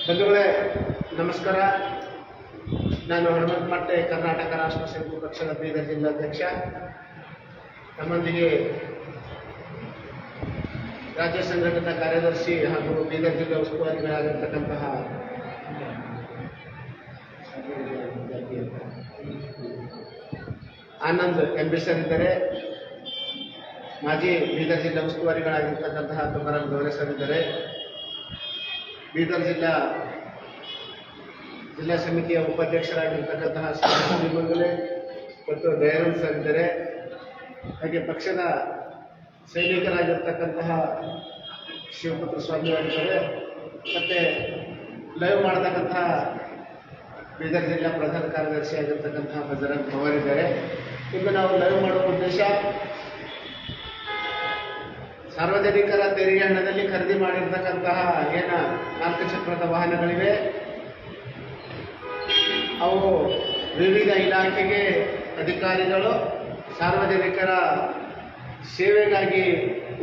ಬಂಧುಗಳೇ ನಮಸ್ಕಾರ. ನಾನು ಹನುಮಂತ ಮಟ್ಟೆ, ಕರ್ನಾಟಕ ರಾಷ್ಟ್ರ ಸಮಿತಿ ಪಕ್ಷದ ಬೀದರ್ ಜಿಲ್ಲಾಧ್ಯಕ್ಷ. ನಮ್ಮೊಂದಿಗೆ ರಾಜ್ಯ ಸಂಘಟನಾ ಕಾರ್ಯದರ್ಶಿ ಹಾಗೂ ಬೀದರ್ ಜಿಲ್ಲಾ ಉಸ್ತುವಾರಿಗಳಾಗಿರ್ತಕ್ಕಂತಹ ಆನಂದ್ ಎಂಬಿ ಸರ್ ಇದ್ದಾರೆ. ಮಾಜಿ ಬೀದರ್ ಜಿಲ್ಲಾ ಉಸ್ತುವಾರಿಗಳಾಗಿರ್ತಕ್ಕಂತಹ ತುಕಾರಾಮ್ ಗೌರೆ ಸರ್ ಇದ್ದಾರೆ. ಬೀದರ್ ಜಿಲ್ಲಾ ಸಮಿತಿಯ ಉಪಾಧ್ಯಕ್ಷರಾಗಿರ್ತಕ್ಕಂತಹ ಶ್ರೀ ಮಂಗಲೆ ಮತ್ತು ದಯಾನಂದ್ ಸರ್ ಇದ್ದಾರೆ. ಹಾಗೆ ಪಕ್ಷದ ಸೈನಿಕರಾಗಿರ್ತಕ್ಕಂತಹ ಶಿವಪುತ್ರ ಸ್ವಾಮಿ ಅವರಿದ್ದಾರೆ. ಮತ್ತು ಲೈವ್ ಮಾಡತಕ್ಕಂತಹ ಬೀದರ್ ಜಿಲ್ಲಾ ಪ್ರಧಾನ ಕಾರ್ಯದರ್ಶಿ ಆಗಿರ್ತಕ್ಕಂತಹ ಬಜರಂಗ್ ಪವಾರ್ ಇದ್ದಾರೆ. ಇಂದು ನಾವು ಲೈವ್ ಮಾಡುವ ಉದ್ದೇಶ, ಸಾರ್ವಜನಿಕರ ತೆರಿಗೆ ಹಣದಲ್ಲಿ ಖರೀದಿ ಮಾಡಿರ್ತಕ್ಕಂತಹ 4 ಚಕ್ರದ ವಾಹನಗಳಿವೆ, ಅವು ವಿವಿಧ ಇಲಾಖೆಗೆ ಅಧಿಕಾರಿಗಳು ಸಾರ್ವಜನಿಕರ ಸೇವೆಗಾಗಿ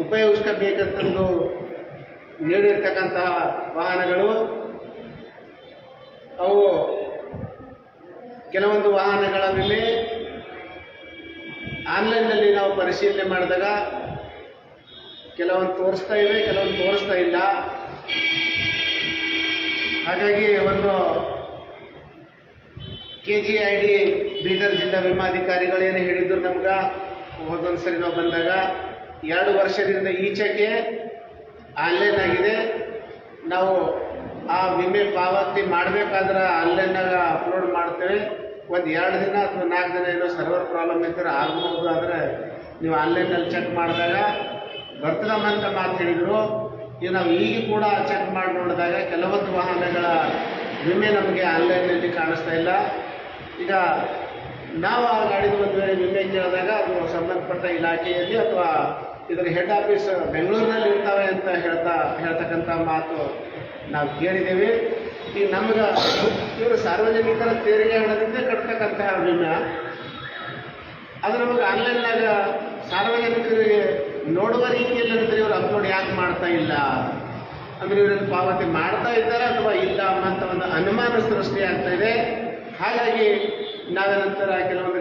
ಉಪಯೋಗಿಸಬೇಕಂತಂದು ನೀಡಿರ್ತಕ್ಕಂತಹ ವಾಹನಗಳು. ಅವು ಕೆಲವೊಂದು ವಾಹನಗಳ ವಿಮೆ ಆನ್ಲೈನ್ನಲ್ಲಿ ನಾವು ಪರಿಶೀಲನೆ ಮಾಡಿದಾಗ ಕೆಲವೊಂದು ತೋರಿಸ್ತಾ ಇವೆ, ಕೆಲವೊಂದು ತೋರಿಸ್ತಾ ಇಲ್ಲ. ಹಾಗಾಗಿ ಒಂದು KGID ಬೀದರ್ ಜಿಲ್ಲಾ ವಿಮಾಧಿಕಾರಿಗಳು ಏನು ಹೇಳಿದ್ರು ನಮ್ಗೆ ಹೋದೊಂದು ಸರಿ ನಾವು ಬಂದಾಗ, 2 ವರ್ಷದಿಂದ ಈಚೆಗೆ ಆನ್ಲೈನ್ ಆಗಿದೆ. ನಾವು ಆ ವಿಮೆ ಪಾವತಿ ಮಾಡಬೇಕಾದ್ರೆ ಆನ್ಲೈನ್ನಾಗ ಅಪ್ಲೋಡ್ ಮಾಡ್ತೇವೆ. ಒಂದು 2 ದಿನ ಅಥವಾ 4 ದಿನ ಏನೋ ಸರ್ವರ್ ಪ್ರಾಬ್ಲಮ್ ಇದ್ದರೆ ಆಗ್ಬೋದು, ಆದರೆ ನೀವು ಆನ್ಲೈನಲ್ಲಿ ಚೆಕ್ ಮಾಡಿದಾಗ ಬರ್ತದಮ್ಮ ಅಂತ ಮಾತು ಹೇಳಿದರು. ಈಗ ನಾವು ಈಗ ಕೂಡ ಚೆಕ್ ಮಾಡಿ ನೋಡಿದಾಗ ಕೆಲವೊಂದು ವಾಹನಗಳ ವಿಮೆ ನಮಗೆ ಆನ್ಲೈನ್ನಲ್ಲಿ ಕಾಣಿಸ್ತಾ ಇಲ್ಲ. ಈಗ ನಾವು ಆ ಗಾಡಿದು ಒಂದು ವೇಳೆ ವಿಮೆ ಕೇಳಿದಾಗ ಅದು ಸಂಬಂಧಪಟ್ಟ ಇಲಾಖೆಯಲ್ಲಿ ಅಥವಾ ಇದರ ಹೆಡ್ ಆಫೀಸ್ ಬೆಂಗಳೂರಿನಲ್ಲಿ ಇರ್ತವೆ ಅಂತ ಹೇಳ್ತಕ್ಕಂಥ ಮಾತು ನಾವು ಕೇಳಿದ್ದೇವೆ. ಈಗ ನಮ್ಗೆ ಇವರು ಸಾರ್ವಜನಿಕರ ತೆರಿಗೆ ಹಣದಿಂದ ಕಟ್ತಕ್ಕಂತಹ ವಿಮೆ ಅದು ನಮಗೆ ಆನ್ಲೈನ್ನಾಗ ಸಾರ್ವಜನಿಕರಿಗೆ ನೋಡುವ ರೀತಿಯಲ್ಲಿ ಅಂದರೆ ಇವರು ಅಪ್ಲೋಡ್ ಯಾಕೆ ಮಾಡ್ತಾ ಇಲ್ಲ, ಅಂದರೆ ಇವರಲ್ಲಿ ಪಾವತಿ ಮಾಡ್ತಾ ಇದ್ದಾರೆ ಅಥವಾ ಇಲ್ಲ ಅನ್ನೋಂಥ ಒಂದು ಅನುಮಾನ ಸೃಷ್ಟಿ ಆಗ್ತಾ ಇದೆ. ಹಾಗಾಗಿ ನಾವೇ ನಂತರ ಕೆಲವೊಂದು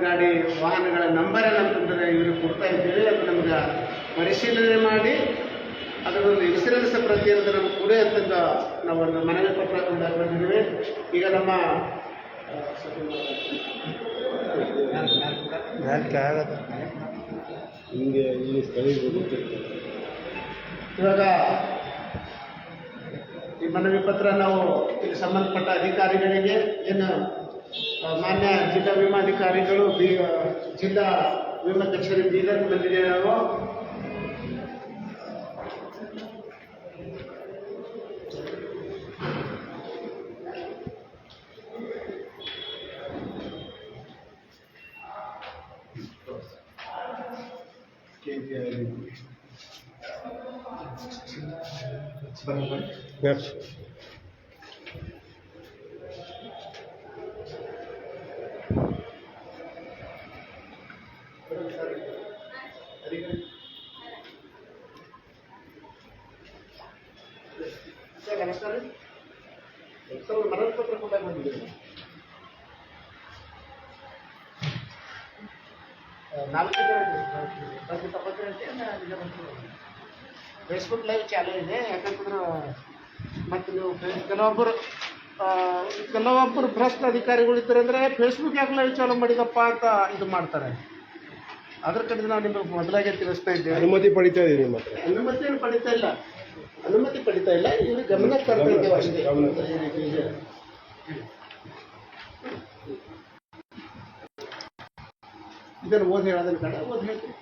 ವಾಹನಗಳ ನಂಬರ್ ಏನಂತಂದರೆ ಇವರು ಕೊಡ್ತಾ ಇದ್ದೀವಿ, ಅದು ನಮ್ಗೆ ಪರಿಶೀಲನೆ ಮಾಡಿ ಅದರೊಂದು ಇನ್ಸೂರೆನ್ಸ್ ಪ್ರತಿಯೊಂದು ನಮ್ಗೆ ಕೊಡಿ ಅಂತಂದು ನಾವೊಂದು ಮನವಿ ಪತ್ರ ಬಂದಿದ್ದೀವಿ. ಈಗ ನಮ್ಮ ಇವಾಗ ಈ ಮನವಿ ಪತ್ರ ನಾವು ಇಲ್ಲಿ ಸಂಬಂಧಪಟ್ಟ ಅಧಿಕಾರಿಗಳಿಗೆ ಏನು ಮಾನ್ಯ ಜಿಲ್ಲಾ ವಿಮಾಧಿಕಾರಿಗಳು ಜಿಲ್ಲಾ ವಿಮಾ ಕಚೇರಿ ಬೀದರ್ ಬಂದಿದ್ದೇವೆ ನಾವು. Yes. ಸರ್ ನಮಸ್ಕಾರ. ಸರ್ ಮನವಿ ಪತ್ರ ಕೂಡ ಬಂದಿದೆ. 4 ಫೇಸ್ಬುಕ್ ಲೈವ್ ಚಾಲು ಇದೆ. ಯಾಕಂತಂದ್ರೆ ಮತ್ತು ನೀವು ಕೆಲವೊಬ್ಬರು ಭ್ರಷ್ಟ ಅಧಿಕಾರಿಗಳು ಇದ್ದಾರೆ ಅಂದರೆ ಫೇಸ್ಬುಕ್ ಯಾಕೆ ಲೈವ್ ಚಾಲು ಮಾಡಿದಪ್ಪ ಅಂತ ಇದು ಮಾಡ್ತಾರೆ. ಅದ್ರ ಕಡೆ ನಾವು ನಿಮಗೆ ಮೊದಲಾಗೆ ತಿಳಿಸ್ತಾ ಇದ್ದೇವೆ. ಅನುಮತಿ ಪಡಿತಾ ಇದೆ ನಿಮ್ಮ ಹತ್ರ? ಅನುಮತಿ ಪಡಿತಾ ಇಲ್ಲ, ಇವ್ರಿಗೆ ಗಮನ ತರ್ತಾ ಇದ್ದೇವೆ ಅಷ್ಟೇ. ಇದನ್ನು ಓದಿ ಹೇಳೋದನ್ನ ಕಡೆ ಓದಿ ಹೇಳ್ತೀವಿ.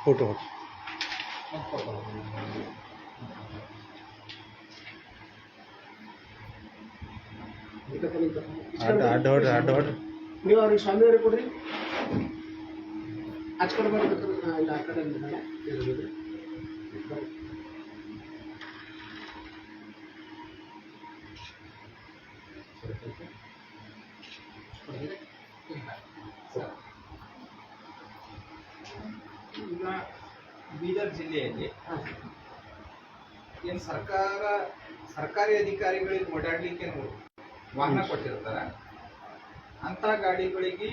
ಫೋಟೋ ನೀವು ಅವ್ರಿಗೆ ಸ್ವಾಮಿಯವ್ರಿಗೆ ಕೊಡ್ರಿ. ಹಚ್ಕೊಂಡು ಬರ್ಬೇಕು. ಇಲ್ಲ ಆ ಕಡೆ ಈಗ ಬೀದರ್ ಜಿಲ್ಲೆಯಲ್ಲಿ ಏನು ಸರ್ಕಾರಿ ಅಧಿಕಾರಿಗಳಿಗೆ ಓಡಾಡ್ಲಿಕ್ಕೆ ವಾಹನ ಕೊಟ್ಟಿರ್ತಾರ ಅಂತ ಗಾಡಿಗಳಿಗೆ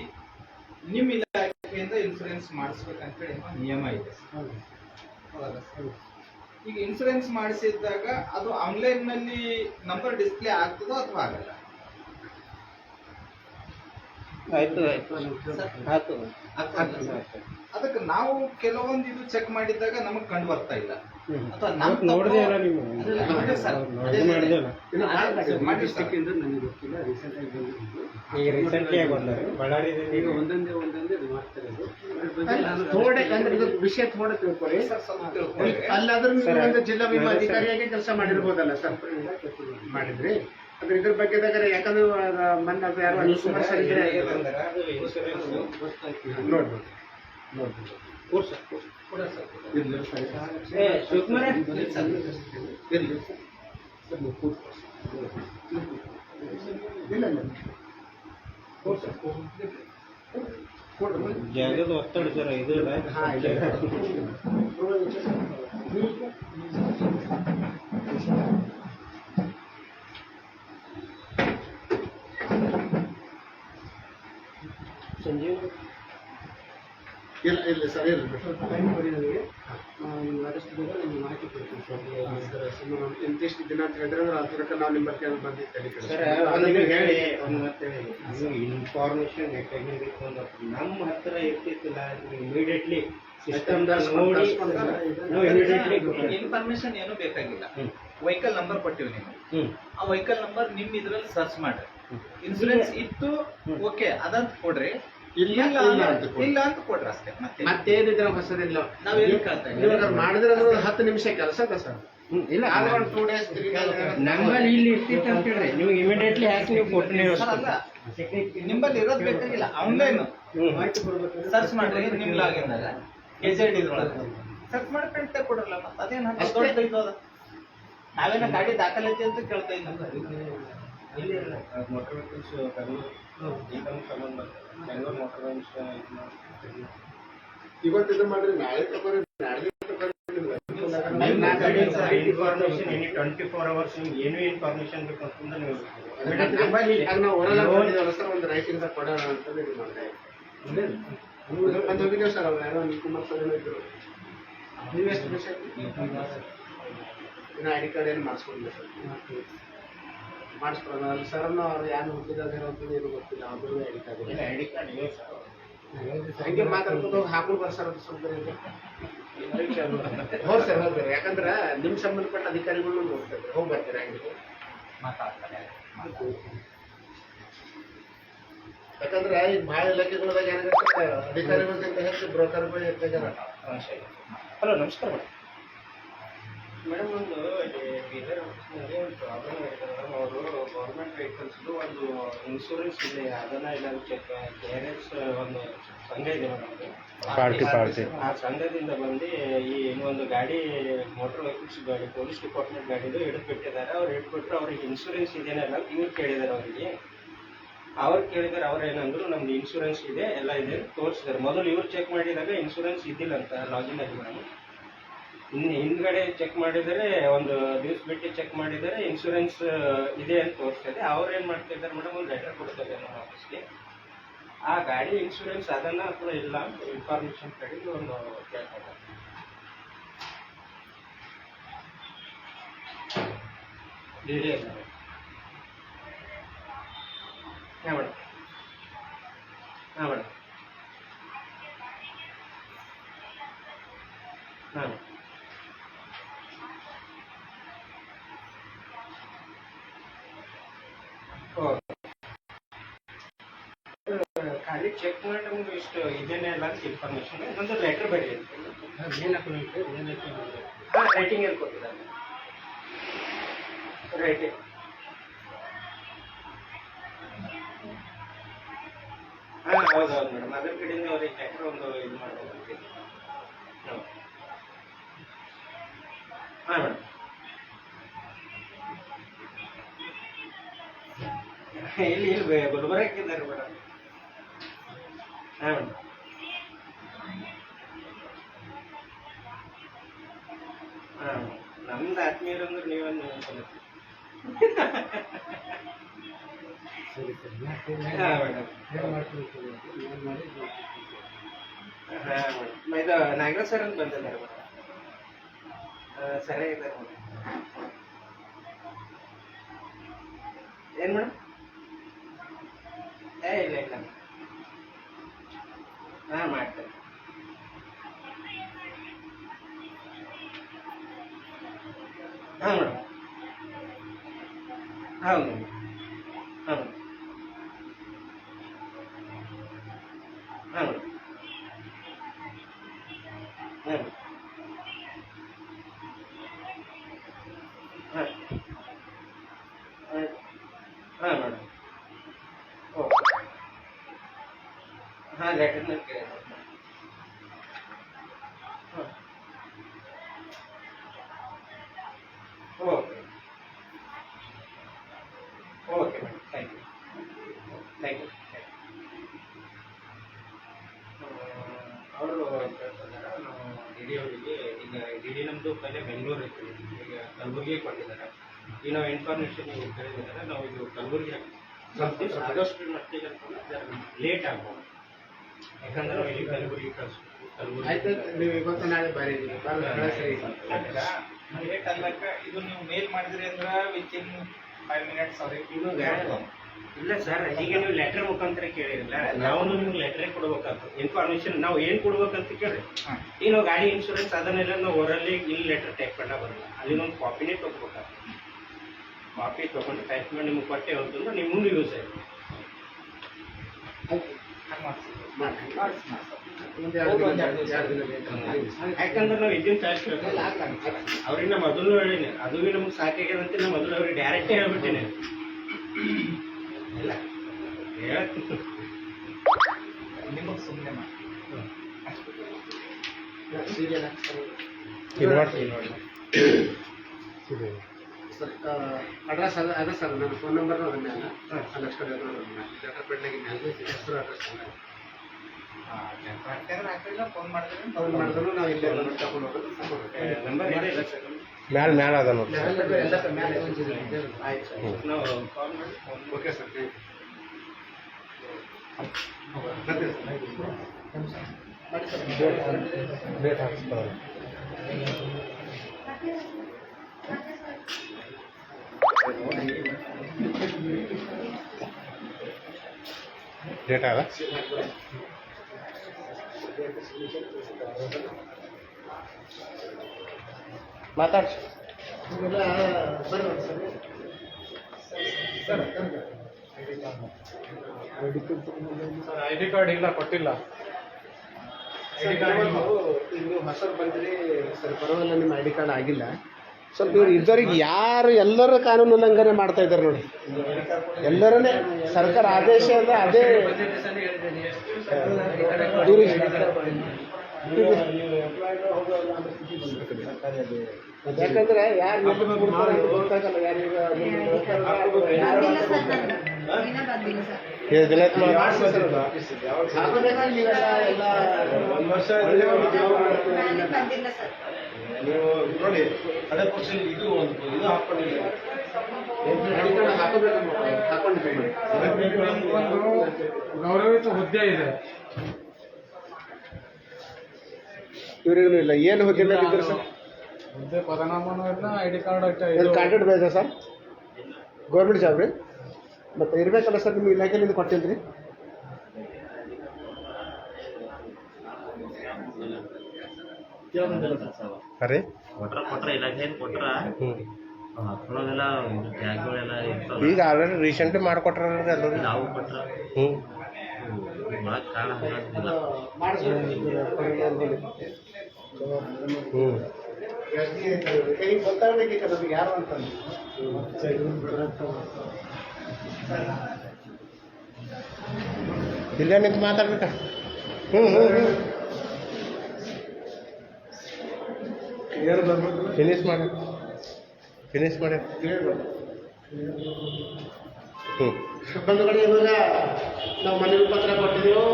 ನಿಮ್ಮ ಇಲಾಖೆಯಿಂದ ಇನ್ಸೂರೆನ್ಸ್ ಮಾಡಿಸ್ಬೇಕಂತೇಳಿ ಏನೋ ನಿಯಮ ಇದೆ. ಹೌದಲ್ಲ ಸರ್? ಈಗ ಇನ್ಸೂರೆನ್ಸ್ ಮಾಡಿಸಿದಾಗ ಅದು ಆನ್ಲೈನ್ ನಲ್ಲಿ ನಂಬರ್ ಡಿಸ್ಪ್ಲೇ ಆಗ್ತದೋ ಅಥವಾ ಆಗಲ್ಲ? ಅದಕ್ಕೆ ನಾವು ಕೆಲವೊಂದು ಇದು ಚೆಕ್ ಮಾಡಿದಾಗ ನಮಗ್ ಕಂಡು ಬರ್ತಾ ಇಲ್ಲ. ಅಥವಾ ನೋಡಿದೆ ಅಲ್ಲ ನೀವು ಅದೇ ಸರ್, ಅದೇ ಮಾಡಿ ಸರ್. ಈಗ ರೀಸೆಂಟ್ಲಿ ಬಂದರೆ ಬಳ್ಳಾರಿಯಲ್ಲಿ ಈಗ ಒಂದೊಂದೇ ಇದು ಮಾಡ್ತಾರೆ ಅದು. ಥೋಡೆ ಅಂದ್ರೆ ಇದು ವಿಷಯ ಥೋಡೆ ತಿಳ್ಕೊಳ್ಳಿ. ಸರ್, ಸ್ವಲ್ಪ ತಿಳ್ಕೊಳ್ಳಿ. ಅಲ್ಲಾದ್ರೂ ನೀವು ಒಂದು ಜಿಲ್ಲಾ ವಿಮಾ ಅಧಿಕಾರಿಯಾಗಿ ಕೆಲಸ ಮಾಡಿರ್ಬೋದಲ್ಲ ಸರ್? ಮಾಡಿದ್ರಿ ಅದ್ರ ಇದ್ರ ಬಗ್ಗೆ ಯಾಕಂದ್ರೆ ಮೊನ್ನೆ ಅದು ಯಾರು ಅನಿಲ್ ಕುಮಾರ್ ಸರ್ ಇದ್ರೆ ನೋಡ್ಬೋದು ಜಾಗದ ಒತ್ತಡ ಸರ್ ಇದು ಇಲ್ಲ. ಇಲ್ಲ ಸರ್ ಇಲ್ಲ ಆದಷ್ಟು ಬೇಗ ನಿಮ್ಗೆ ಮಾಹಿತಿ ಕೊಡ್ತೀನಿ ಸರ್. ಇಂತಿಷ್ಟು ದಿನ ಅಂತ ಹೇಳಿದ್ರೆ ಅದ್ರ ನಾವು ನಿಮ್ಮ ಬಗ್ಗೆ ಬಂದಿದ್ದೇವೆ ಸರ್ ಒಂದು ಹೇಳಿ ಒಂದು ಮತ್ತೆ ಇನ್ಫಾರ್ಮೇಶನ್ ಬೇಕಾಗಿರ್ಬೇಕು ಅಂದ್ರೆ ನಮ್ಮ ಹತ್ರ ಇರ್ತಿತ್ತಿಲ್ಲ ಇಮಿಡಿಯೇಟ್ಲಿ ಸಿಸ್ಟಮ್ ನೋಡಿ ಇಮಿಡಿಯೇಟ್ಲಿ ಇನ್ಫಾರ್ಮೇಶನ್ ಏನು ಬೇಕಾಗಿಲ್ಲ. ವೆಹಿಕಲ್ ನಂಬರ್ ಕೊಟ್ಟಿವಿ ನೀವು, ಆ ವೆಹಿಕಲ್ ನಂಬರ್ ನಿಮ್ ಇದ್ರಲ್ಲಿ ಸರ್ಚ್ ಮಾಡ್ರಿ. ಇನ್ಸೂರೆನ್ಸ್ ಇತ್ತು ಓಕೆ ಅದಂತ ಕೊಡ್ರಿ, ಇಲ್ಲ ಇಲ್ಲ ಅಂತ ಕೊಡ್ರಿ ಅಷ್ಟೇ. ಮತ್ತೇನಿದ್ರೆ ಹೊಸದಿಲ್ಲ. ನಾವೇನು ಕೇಳ್ತಾ ಇವಾಗ ಮಾಡಿದ್ರೆ 10 ನಿಮಿಷ ಕೆಲಸದ ಸರ್. ಇಲ್ಲ ಆದ್ರೆ ಒಂದು 2 days 3 days ನಮ್ಮಲ್ಲಿ ಇಲ್ಲಿ ಇರ್ತಿತ್ತು ಅಂತ ಹೇಳ್ರಿ, ನೀವು ಇಮಿಡಿಯೇಟ್ಲಿ ಹಾಕಿ ನೀವು ಕೊಟ್ಟು ನೀವು ನಿಮ್ಮಲ್ಲಿ ಇರೋದು ಬೇಕಾಗಿಲ್ಲ. ಆನ್ಲೈನ್ ಸರ್ಚ್ ಮಾಡ್ರಿ, ನಿಮ್ ಲಾಗಿನ್ದಾಗ ಕೆಜೆಡ್ ಇದ್ರೊಳಗೆ ಸರ್ಚ್ ಮಾಡಿ ಪ್ರಿಂಟ್ ಕೊಡ್ರಲ್ಲ. ಮತ್ತೆ ಅದೇನು ದೊಡ್ಡದು ಅದ? ನಾವೇನ ಗಾಡಿ ದಾಖಲಾತಿ ಅಂತ ಕೇಳ್ತಾ ಇದ್ದೀವಿ. ಇಲ್ಲಿ ಮೋಟರ್ ವೆಹಿಕಲ್ಸ್ ಬೆಂಗಳೂರು ಸಂಬಂಧ ಬೆಂಗಳೂರು ಮೋಟರ್ ವೆಹಿಕಲ್ಸ್ ಇವತ್ತು ಇದು ಮಾಡ್ರಿ, ನಾಳೆ ತಗೋರಿ, ನಾಳೆ ಇನ್ಫಾರ್ಮೇಶನ್ ಎನಿ 24 hours ಏನು ಇನ್ಫಾರ್ಮೇಶನ್ ಬೇಕು ಅಂತಂದ್ರೆ ನೀವು ನಾವು ಹೊರಲ್ಲ ಸರ್ ಒಂದು ರೈಟಿಂಗ್ ಕೊಡೋಣ ಅಂತ ಇದು ಮಾಡಿದೆ. ಬಂದು ಹೋಗಿದ್ದೇವೆ ಸರ್. ಅವ್ರು ಯಾರೋ ಅನಿಲ್ ಕುಮಾರ್ ಸರ್ ಇದ್ರು. ನೀವು ಎಷ್ಟು ನಿಮಿಷ ಇನ್ನು ಐ ಡಿ ಕಾರ್ಡ್ ಏನು ಮಾಡಿಸ್ಕೊಂಡಿಲ್ಲ ಸರ್? ಮಾಡಿಸ್ಕೊಳ್ಳೋಣ ಅಲ್ಲಿ ಸರ್. ಅವ್ರು ಯಾರು ಹುಟ್ಟಿದಾಗ ಏನು ಗೊತ್ತಿಲ್ಲ, ಅವ್ರದ್ದು ಐ ಡಿ ಕಾರ್ಡ್ ಇದೆ ಸರ್. ಹಂಗೆ ಮಾತಾಡ್ಕೊಂಡು ಹಾಕೊಂಡು ಬರ್ಸಾರ ಸ್ವಲ್ಪ ಹೌದು ಸರ್ ಹೋಗ್ತಾರೆ. ಯಾಕಂದ್ರೆ ನಿಮ್ ಸಂಬಂಧಪಟ್ಟ ಅಧಿಕಾರಿಗಳು ಹೋಗ್ತಾರೆ, ಹೋಗಿ ಬರ್ತಾರೆ ಹಂಗೆ ಮಾತಾಡ್ತಾರೆ. ಯಾಕಂದ್ರೆ ಈ ಭಾಳ ಇಲಾಖೆಗಳದಾಗ ಏನಾಗುತ್ತೆ ಅಧಿಕಾರಿಗಳಿಗಿಂತ ಹೆಚ್ಚು ಬ್ರೋಕರ್ಗಳು ಇರ್ತಾರೆ. ಹಲೋ ನಮಸ್ಕಾರ ಮೇಡಮ್. ಒಂದು ಬೀದರ್ ಆಫೀಸ್ನಲ್ಲಿ ಒಂದು ಪ್ರಾಬ್ಲಮ್ ಆಗಿದೆ ಮೇಡಮ್. ಅವರು ಗೌರ್ಮೆಂಟ್ ವೆಹಿಕಲ್ಸ್ದು ಒಂದು ಇನ್ಶೂರೆನ್ಸ್ ಇದೆ, ಅದನ್ನ ಇಲ್ಲ KRS ಒಂದು ಸಂಘ ಇದೆ ಮೇಡಮ್. ಆ ಸಂಘದಿಂದ ಬಂದು ಈ ಇನ್ನೊಂದು ಗಾಡಿ ಮೋಟರ್ ವೆಹಿಕಲ್ಸ್ ಗಾಡಿ ಪೊಲೀಸ್ ಡಿಪಾರ್ಟ್ಮೆಂಟ್ ಗಾಡಿದು ಹಿಡಿದ್ಬಿಟ್ಟಿದ್ದಾರೆ. ಅವ್ರು ಹಿಡ್ಬಿಟ್ರು ಅವ್ರಿಗೆ ಇನ್ಶೂರೆನ್ಸ್ ಇದೆಯಲ್ಲ ಇವ್ರು ಕೇಳಿದ್ದಾರೆ ಅವರಿಗೆ. ಅವ್ರು ಕೇಳಿದರೆ ಅವ್ರು ಏನಂದ್ರು ನಮ್ದು ಇನ್ಶೂರೆನ್ಸ್ ಇದೆ ಎಲ್ಲ ಇದೆ ತೋರಿಸಿದ್ದಾರೆ. ಮೊದಲು ಇವ್ರು ಚೆಕ್ ಮಾಡಿದಾಗ ಇನ್ಶೂರೆನ್ಸ್ ಇದ್ದಿಲ್ಲ ಅಂತ ಲಾಗಿನ್ ಆಗಿ ಮೇಡಮ್. ಹಿಂದ್ಗಡೆ ಚೆಕ್ ಮಾಡಿದರೆ ಒಂದು ದಿವಸ ಬಿಟ್ಟು ಚೆಕ್ ಮಾಡಿದರೆ ಇನ್ಶೂರೆನ್ಸ್ ಇದೆ ಅಂತ ತೋರಿಸ್ತದೆ. ಅವ್ರು ಏನು ಮಾಡ್ತಿದ್ದಾರೆ ಮೇಡಮ್, ಒಂದು ಲೆಟರ್ ಕೊಡ್ತಾರೆ ನಮ್ಮ ಆಫೀಸ್ಗೆ. ಆ ಗಾಡಿ ಇನ್ಶೂರೆನ್ಸ್ ಅದನ್ನ ಅಥವಾ ಇಲ್ಲ ಅಂತ ಇನ್ಫಾರ್ಮೇಶನ್ ಕಡೆಗೆ ಒಂದು ಕೇಳ್ತಾರೆ. ಡಿಲೇ ಇಲ್ಲ ಹಾಂ ಮೇಡಮ್. ಹಾಂ ಮೇಡಮ್. ಹಾಂ ಖಾಲಿ ಚೆಕ್ ಮಾಡಿ ನಮ್ಗೆ ಇಷ್ಟು ಇದೇನೇ ಇಲ್ಲ ಅಂತ ಇನ್ಫಾರ್ಮೇಶನ್ ಒಂದು ಲೆಟರ್ ಬರೀ ಹಾಂ ರೈಟಿಂಗ್ ಎಲ್ಲಿ ಕೊಟ್ಟಿದ್ದಾರೆ ರೈಟಿಂಗ್. ಹಾಂ ಹೌದೌದು ಮೇಡಮ್, ಅದ್ರ ಕಡೆಯಿಂದ ಅವ್ರಿಗೆ ಲೆಟರ್ ಒಂದು ಇದು ಮಾಡ್ಬೇಕು. ಹಾಂ ಮೇಡಮ್. ಇಲ್ಲಿ ಗುಲ್ಬರ್ಗಿದ್ದಾರೆ ಮೇಡಮ್. ಹಾಂ ಮೇಡಮ್. ಹಾಂ ನಮ್ದು ಆತ್ಮೀಯರು ಅಂದ್ರೆ ನೀವೊಂದು ಸರಿ ಸರಿ ಹಾಂ ಮೇಡಮ್ ಏನು ಮಾಡ್ತೀನಿ ನಾನು ಮಾಡಿ ಹಾಂ ಮೇಡಮ್ ಇದು ನಾಗರಾಜ್ ಸರ್ ಅಂತ ಬಂದಿದ್ದಾರೆ ಮೇಡಮ್ ಸರಿ ಇದ್ದಾರೆ ಮೇಡಮ್ ಏನು ಮೇಡಮ್ ಇಲ್ಲ ಇಲ್ಲ ಹಾಂ ಮಾಡ್ತೇನೆ ಹಾಂ ಮೇಡಮ್ ಹೌದು ಹಾಂ ಹಾಂ ಮೇಡಮ್ ಹಾಂ ಹಾಂ ಹಾಂ ಮೇಡಮ್ ಓಕೆ ಹಾಂ ಲೆಟರ್ನ ಕೇಳಿ ಹಾಂ okay okay madam thank you thank you ಅವರು ಕೇಳ್ತಿದ್ದಾರೆ ನಾವು ಡಿ ಡಿ ಅವರಿಗೆ ಈಗ ಡಿ ಡಿ ನಮ್ಮದು ಪೈಲೆ ಬೆಂಗಳೂರು ಐತಿ ಈಗ ಕಲಬುರಗಿಗೆ ಕೊಟ್ಟಿದ್ದಾರೆ ಈಗ ನಾವು ಇನ್ಫಾರ್ಮೇಷನ್ ಈಗ ಕೇಳಿದ್ದಾರೆ ನಾವು ಇದು ಕಲಬುರಗಿ ಆದಷ್ಟು ಮಟ್ಟಿಗೆ ಲೇಟ್ ಆಗ್ಬೋದು ಯಾಕಂದ್ರೆ ನಾವು ಇಲ್ಲಿ ಕಲಬುರಗಿ ಕಲಬುರಗಿ ಆಯ್ತು ನೀವು ಇವತ್ತು ನಾಳೆ ಬಾರಿ ಸರಿ ಲೇಟ್ ಅಲ್ಲಕ್ಕ ಇದು ನೀವು ಮೇಲ್ ಮಾಡಿದ್ರಿ ಅಂದ್ರೆ ವಿತಿನ್ 5 minutes ಅವ್ರಿಗೆ ಇವಾಗ ಇಲ್ಲ ಸರ್ ಈಗ ನೀವು ಲೆಟರ್ ಮುಖಾಂತರ ಕೇಳಿರಲ್ಲ ನಾವು ನಿಮ್ಗೆ ಲೆಟ್ರೇ ಕೊಡ್ಬೇಕಾಗ್ತದೆ ಇನ್ಫಾರ್ಮೇಶನ್ ನಾವು ಏನು ಕೊಡ್ಬೇಕಂತ ಕೇಳಿ ಈಗ ನಾವು ಗಾಡಿ ಇನ್ಶೂರೆನ್ಸ್ ಅದನ್ನೆಲ್ಲ ನಾವು ಹೊರಲ್ಲಿ ಇಲ್ಲಿ ಲೆಟರ್ ಟೈಪ್ பண்ண ಬರಲ್ಲ ಅಲ್ಲಿ ಒಂದು ಕಾಪಿನೇ ತೊಗೋಬೇಕಾಗ್ತದೆ ಕಾಪಿ ತೊಗೊಂಡು ಟೈಪ್ ಮಾಡಿ ನಿಮ್ಗೆ ಕೊಟ್ಟೆ ಅಂತಂದ್ರೆ ನಿಮ್ಮ ಮುಂದೆ ಯೂಸ್ ಆಯ್ತು ಯಾಕಂದ್ರೆ ನಾವು ಇದನ್ನ ತರಿಸ್ಬೇಕು ಅವ್ರಿಗೆ ನಾ ಮೊದಲು ಹೇಳಿನಿ ಅದು ಭೀ ನಮ್ಗೆ ಸಾಕಾಗ್ಯದಂತೆ ನಾ ಮೊದಲು ಅವ್ರಿಗೆ ಡೈರೆಕ್ಟೇ ಹೇಳ್ಬಿಟ್ಟೇನೆ ಇಲ್ಲ ಹೇಳ್ತೀನಿ ನಿಮಗೆ ಸುಮ್ಮನೆ ಮಾಡಿ ಸರ್ ಅಡ್ರೆಸ್ ಅದ ಸರ್ ನನ್ನ ಫೋನ್ ನಂಬರ್ ಅದನ್ನೇ ಅಲ್ಲ ಲಕ್ಷ ಲೆಟರ್ ಪೆಡ್ನಾಗಿ ಹೆಸರು ಅಡ್ರೆಸ್ ಫೋನ್ ಮಾಡಿದ್ರೆ ಫೋನ್ ಮಾಡಿದ್ರು ನಾವು ಇಲ್ಲೇ ತಗೊಂಡು ಹೋಗೋದು ನಂಬರ್ ಇದೆ ಸರ್ ಮ್ಯಾಲ ಅದ ನೋಡಿ ಎಲ್ಲ ಮೇಲೆ ಆಯ್ತು ಸರ್ ನಾವು ಕಾಲ್ ಮಾಡಿ ಫೋನ್ ಓಕೆ ಸರ್ ಡೇಟ್ ಹಾಕ್ಸ್ತಾರೆ ಡೇಟ್ ಆಗ ಮಾತಾಡ್ಸಿ ಐ ಡಿ ಕಾರ್ಡ್ ಇಲ್ಲ ಕೊಟ್ಟಿಲ್ಲ ನೀವು ಹೊಸರು ಬಂದ್ರಿ ಸರ್ ಪರವಾಗಿಲ್ಲ ನಿಮ್ಮ ಐ ಡಿ ಕಾರ್ಡ್ ಆಗಿಲ್ಲ ಸ್ವಲ್ಪ ಇವ್ರು ಇದ್ದವ್ರಿಗೆ ಯಾರು ಎಲ್ಲರ ಕಾನೂನು ಉಲ್ಲಂಘನೆ ಮಾಡ್ತಾ ಇದ್ದಾರೆ ನೋಡಿ ಎಲ್ಲರನ್ನೇ ಸರ್ಕಾರ ಆದೇಶ ಅದ ಅದೇ ಯಾಕಂದ್ರೆ ಯಾರು ಗೊತ್ತಾಗಲ್ಲ ಯಾರೀಗ ನೀವು ನೋಡಿ ಅದೇ ಪರ್ಸೆಂಟ್ ಇದು ಒಂದು ಇದು ಹಾಕೊಂಡಿಲ್ಲ ಗೌರವಿತ ಹುದ್ದೆ ಇದೆ ಇವ್ರಿಗೂ ಇಲ್ಲ ಏನು ಹೋಗಿಲ್ಲ ಇದ್ರು ಸರ್ ಹುದ್ದೆ ಪದನಾಮನೂ ಇಲ್ಲ ಐ ಡಿ ಕಾರ್ಡ್ ಕಾಂಟ್ರಾಕ್ಟ್ ಬೇಕ ಸರ್ ಗೌರ್ಮೆಂಟ್ ಜಾಬ್ ರೀ ಮತ್ತು ಇರಬೇಕಲ್ಲ ಸರ್ ನಿಮ್ಮ ಇಲಾಖೆಯಿಂದ ಕೊಟ್ಟಿಲ್ರಿ ಅರೆ ಕೊಟ್ರ ಇಲಾಖೆಯಿಂದ ಕೊಟ್ರ ಹಾಕೊಳ್ಳೋದೆಲ್ಲ ಜಾಗಗಳೆಲ್ಲ ಇರ್ತಾವ ಈಗ ಆಲ್ರೆಡಿ ರೀಸೆಂಟ್ಲಿ ಮಾಡಿಕೊಟ್ರ ಎಲ್ಲರೂ ನಾವು ಕೊಟ್ರ ಒಳಗೆ ಕಾರಣ ಹಾಕಿಲ್ಲ ಗೊತ್ತಾಗಬೇಕೀಗ ನಮಗೆ ಯಾರು ಅಂತಂದು ಇಲ್ಲೇ ನಿಂತು ಮಾತಾಡ್ಬೇಕಾ ಫಿನಿಶ್ ಮಾಡಿ ಬಂಧುಗಳೇ ಇವಾಗ ನಾವು ಮನವಿ ಪತ್ರ ಕೊಟ್ಟಿದ್ದೆವು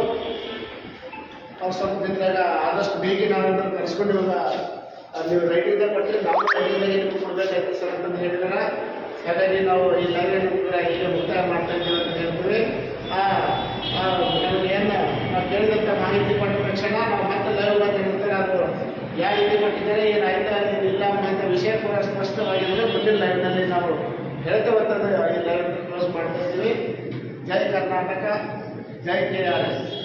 ಅವ್ರು ಸ್ವಲ್ಪ ದಿನದಾಗ ಆದಷ್ಟು ಬೇಗ ನಾವು ಕರೆಸ್ಕೊಂಡು ಇವಾಗ ನೀವು ರೈಟಿಂದ ಕೊಟ್ಟರೆ ನಾವು ರೈಟಿಂದಾಗೆ ನಿಮ್ಗೆ ಕೊಡಬೇಕಾಯ್ತು ಸರ್ ಅಂತಂದು ಹೇಳಿದಾರೆ. ಹಾಗಾಗಿ ನಾವು ಈ ಲೈವ್ ಕೂಡ ಈಗ ಮುಕ್ತಾಯ ಮಾಡ್ತಾ ಇದ್ದೀವಿ ಅಂತ ಹೇಳ್ತೀವಿ. ನಮಗೆ ಏನು ನಾವು ಕೇಳಿದಂಥ ಮಾಹಿತಿ ಕೊಟ್ಟ ತಕ್ಷಣ ನಾವು ಮತ್ತೆ ಲೈವ್ ಬಂದ ನಂತರ ಅದು ಯಾವ ರೀತಿ ಕೊಟ್ಟಿದ್ದಾರೆ ಏನಾಯ್ತಾ ಏನಿಲ್ಲ ಅಂತ ವಿಷಯ ಕೂಡ ಸ್ಪಷ್ಟವಾಗಿದ್ದರೆ ಮುಂದಿನ ಲೈವ್ನಲ್ಲಿ ನಾವು ಹೇಳ್ತೇವಂತಂದ್ರೆ ಈ ಲೈವ್ ಕ್ಲೋಸ್ ಮಾಡ್ತಾ ಇದ್ದೀವಿ. ಜೈ ಕರ್ನಾಟಕ, ಜೈ KRS.